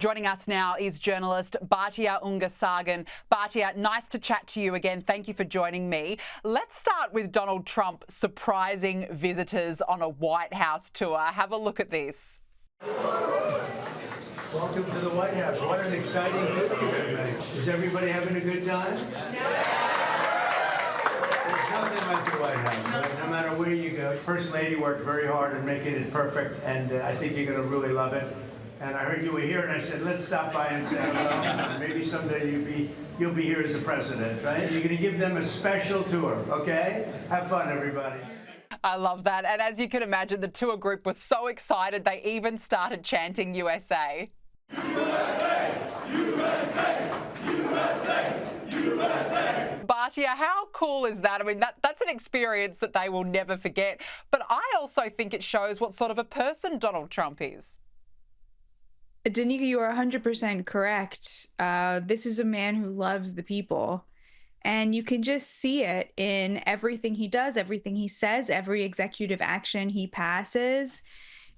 Joining us now is journalist Batya Ungar-Sargon. Batya, nice to chat to you again. Thank you for joining me. Let's start with Donald Trump surprising visitors on a White House tour. Have a look at this. Welcome to the White House. What an exciting tour you're going to make. Is everybody having a good time? There's nothing like the White House, right? No matter where you go. First Lady worked very hard on making it perfect, and I think you're going to really love it. And I heard you were here, and I said, let's stop by and say hello. Maybe someday you'll be here as the president, right? You're going to give them a special tour, okay? Have fun, everybody. I love that. And as you can imagine, the tour group was so excited, they even started chanting USA. USA! USA! USA! USA! Batya, how cool is that? I mean, that's an experience that they will never forget. But I also think it shows what sort of a person Donald Trump is. Danica, you are 100% correct. This is a man who loves the people. And you can just see it in everything he does, everything he says, every executive action he passes.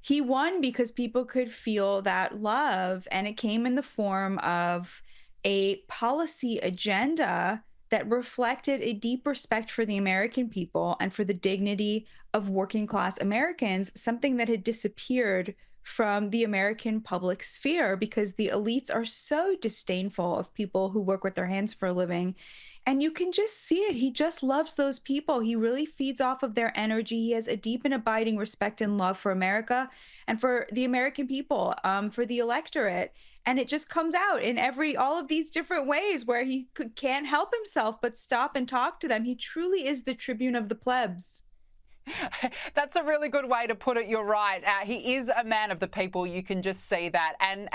He won because people could feel that love, and it came in the form of a policy agenda that reflected a deep respect for the American people and for the dignity of working class Americans, something that had disappeared from the American public sphere because the elites are so disdainful of people who work with their hands for a living. And you can just see it. He just loves those people. He really feeds off of their energy. He has a deep and abiding respect and love for America and for the American people, for the electorate. And it just comes out in all of these different ways where he can't help himself but stop and talk to them. He truly is the tribune of the plebs. That's a really good way to put it. You're right. He is a man of the people. You can just see that. And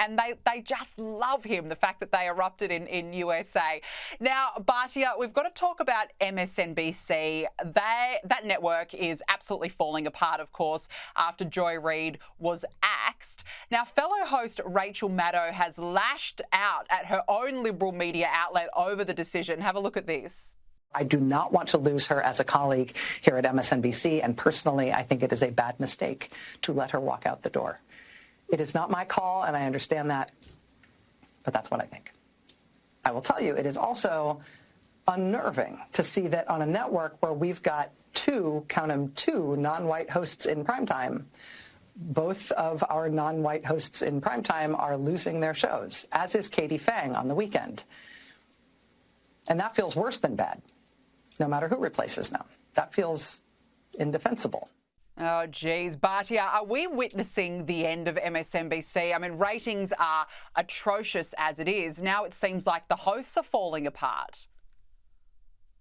they just love him, the fact that they erupted in USA. Now, Batya, we've got to talk about MSNBC. That network is absolutely falling apart, of course, after Joy Reid was axed. Now, fellow host Rachel Maddow has lashed out at her own liberal media outlet over the decision. Have a look at this. I do not want to lose her as a colleague here at MSNBC, and personally, I think it is a bad mistake to let her walk out the door. It is not my call, and I understand that, but that's what I think. I will tell you, it is also unnerving to see that on a network where we've got two non-white hosts in primetime, both of our non-white hosts in primetime are losing their shows, as is Katie Phang on the weekend. And that feels worse than bad, no matter who replaces them. That feels indefensible. Oh, geez. Batya, are we witnessing the end of MSNBC? I mean, ratings are atrocious as it is. Now it seems like the hosts are falling apart.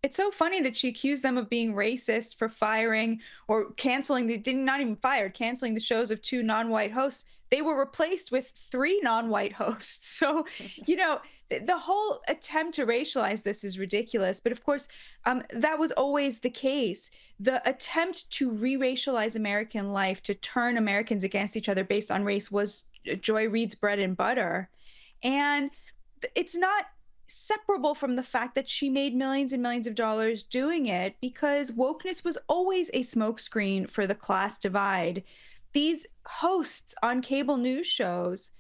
It's so funny that she accused them of being racist for firing or canceling, not even fired, canceling the shows of two non-white hosts. They were replaced with three non-white hosts. So, the whole attempt to racialize this is ridiculous. But of course, that was always the case. The attempt to re-racialize American life, to turn Americans against each other based on race, was Joy Reid's bread and butter. And it's not separable from the fact that she made millions and millions of dollars doing it, because wokeness was always a smokescreen for the class divide. These hosts on cable news shows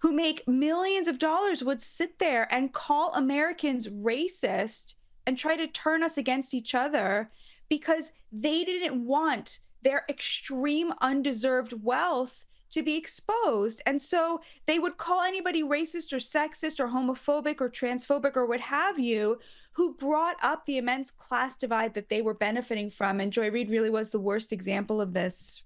who make millions of dollars would sit there and call Americans racist and try to turn us against each other because they didn't want their extreme undeserved wealth to be exposed. And so they would call anybody racist or sexist or homophobic or transphobic or what have you, who brought up the immense class divide that they were benefiting from. And Joy Reid really was the worst example of this.